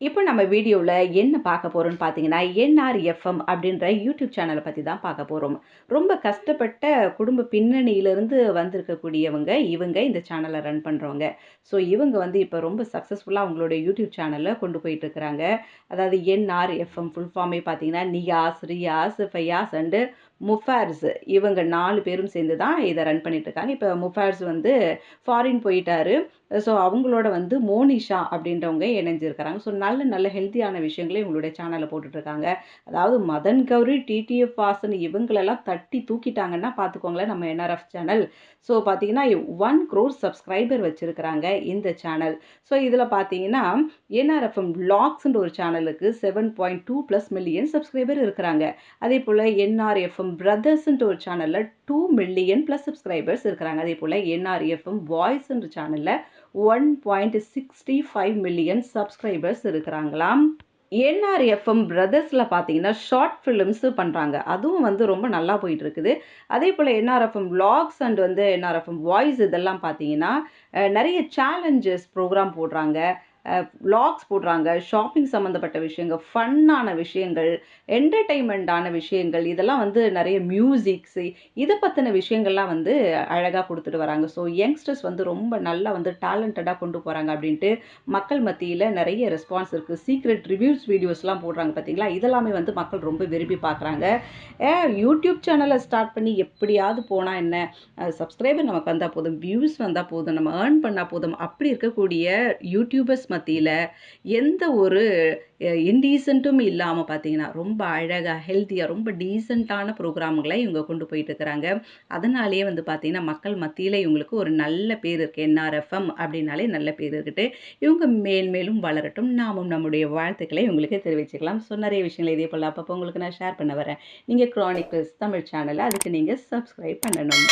இப்போ நம்ம வீடியோல என்ன பார்க்க போறோம்னு பார்த்தீங்கன்னா, என்ஆர்எஃப்எம் அப்படின்ற யூடியூப் சேனல பத்தி தான் பார்க்க போறோம். ரொம்ப கஷ்டப்பட்ட குடும்ப பின்னணியிலிருந்து வந்திருக்கக்கூடியவங்க, இவங்க இந்த சேனல ரன் பண்றவங்க. ஸோ இவங்க வந்து இப்ப ரொம்ப சக்சஸ்ஃபுல்லா அவங்களுடைய யூடியூப் சேனல கொண்டு போயிட்டு இருக்கிறாங்க. அதாவது என்ஆர்எஃப்எம் ஃபுல் ஃபார்மே பார்த்தீங்கன்னா, நியாஸ், ரியாஸ், ஃபையாஸ் அண்ட் முஃபார்ஸ் இவங்க 4 பேரும் சேர்ந்து தான் இத ரன் பண்ணிட்டு இருக்காங்க. இப்ப முஃபார்ஸ் வந்து ஃபாரின் போயிட்டாரு. ஸோ அவங்களோட வந்து மோனிஷா அப்படின்றவங்க இணைஞ்சிருக்கிறாங்க. ஸோ நல்ல நல்ல ஹெல்த்தியான விஷயங்கள இவங்களுடைய சேனல்ல போட்டுட்ருக்காங்க. அதாவது மதன் கௌரி, டிடிஎஃப் வாசன் இவங்களெல்லாம் தட்டி தூக்கிட்டாங்கன்னா பார்த்துக்கோங்களேன் நம்ம என்ஆர்எஃப் சேனல். ஸோ பார்த்தீங்கன்னா 1,00,00,000 சப்ஸ்கிரைபர் வச்சிருக்கிறாங்க இந்த சேனல். ஸோ இதில பார்த்தீங்கன்னா என்ஆர்எஃப்எம் விளாக்ஸ்ன்ற ஒரு சேனலுக்கு 7.2 பிளஸ் மில்லியன் சப்ஸ்கிரைபர் இருக்கிறாங்க. அதேபோல என்ஆர்எஃப்எம் பிரதர்ஸ்ன்ற ஒரு சேனல்ல 2 மில்லியன் பிளஸ் சப்ஸ்கிரைபர்ஸ் இருக்கிறாங்க. அதேபோல என்ஆர்எஃப்எம் வாய்ஸ்ன்ற சேனல்ல 1.65 மில்லியன் சப்ஸ்கிரைபர்ஸ் இருக்கிறாங்களாம். என்ஆர்எஃப்எம் பிரதர்ஸ்ல பார்த்தீங்கன்னா, ஷார்ட் ஃபிலிம்ஸ் பண்றாங்க. அதுவும் வந்து ரொம்ப நல்லா போயிட்டு இருக்குது. அதேபோல என்ஆர்எஃப்எம் விளாக்ஸ் அண்ட் வந்து என்ஆர்எஃப்எம் வாய்ஸ் இதெல்லாம் பார்த்தீங்கன்னா, நெறைய சேலஞ்சஸ் ப்ரோகிராம் போடுறாங்க. விளாக்ஸ் போடுறாங்க. ஷாப்பிங் சம்மந்தப்பட்ட விஷயங்கள், ஃபன்னான விஷயங்கள், என்டர்டெயின்மெண்ட்டான விஷயங்கள், இதெல்லாம் வந்து நெறைய மியூசிக்ஸ் இத பத்தின விஷயங்கள்லாம் வந்து அழகா குடுத்துட்டு வராங்க. ஸோ யங்ஸ்டர்ஸ் வந்து ரொம்ப நல்லா வந்து டேலண்டடா கொண்டு போறாங்க அப்படின்ட்டு மக்கள் மத்தியில நெறைய ரெஸ்பான்ஸ் இருக்கு. சீக்ரெட் ரிவ்யூஸ் வீடியோஸ்லாம் போடுறாங்க பார்த்தீங்களா? இதெல்லாமே வந்து மக்கள் ரொம்ப விரும்பி பார்க்குறாங்க. யூடியூப் சேனல ஸ்டார்ட் பண்ணி எப்படியாவது போனா என்ன? சப்ஸ்கிரைபர் நமக்கு வந்தா போதும், வியூஸ் வந்தா போதும், நம்ம ஏர்ன் பண்ணா போதும், அப்படி இருக்கக்கூடிய யூடியூபர்ஸ் மத்தியில எந்த ஒரு இன்டீசென்ட்டும் இல்லாம பார்த்தீங்கன்னா, ரொம்ப அழகா, ஹெல்த்தியா, ரொம்ப டீசென்ட்டான ப்ரோகிராம்கள இவங்க கொண்டு போயிட்டு இருக்கிறாங்க. அதனாலேயே வந்து பார்த்தீங்கன்னா, மக்கள் மத்தியில இவங்களுக்கு ஒரு நல்ல பேர் இருக்கு. என்ஆர்எஃப்எம் அப்படின்னாலே நல்ல பேர் இருக்குது. இவங்க மேல் மேலும் வளரட்டும். நாமும் நம்முடைய வாழ்த்துக்களை இவங்களுக்கு தெரிவிச்சுக்கலாம். ஸோ நெறைய விஷயங்கள் இதே போல அப்பப்போ உங்களுக்கு நான் ஷேர் பண்ண வரேன். நீங்க க்ரானிக்கல்ஸ் தமிழ் சேனல அதுக்கு நீங்க சப்ஸ்கிரைப் பண்ணணும்.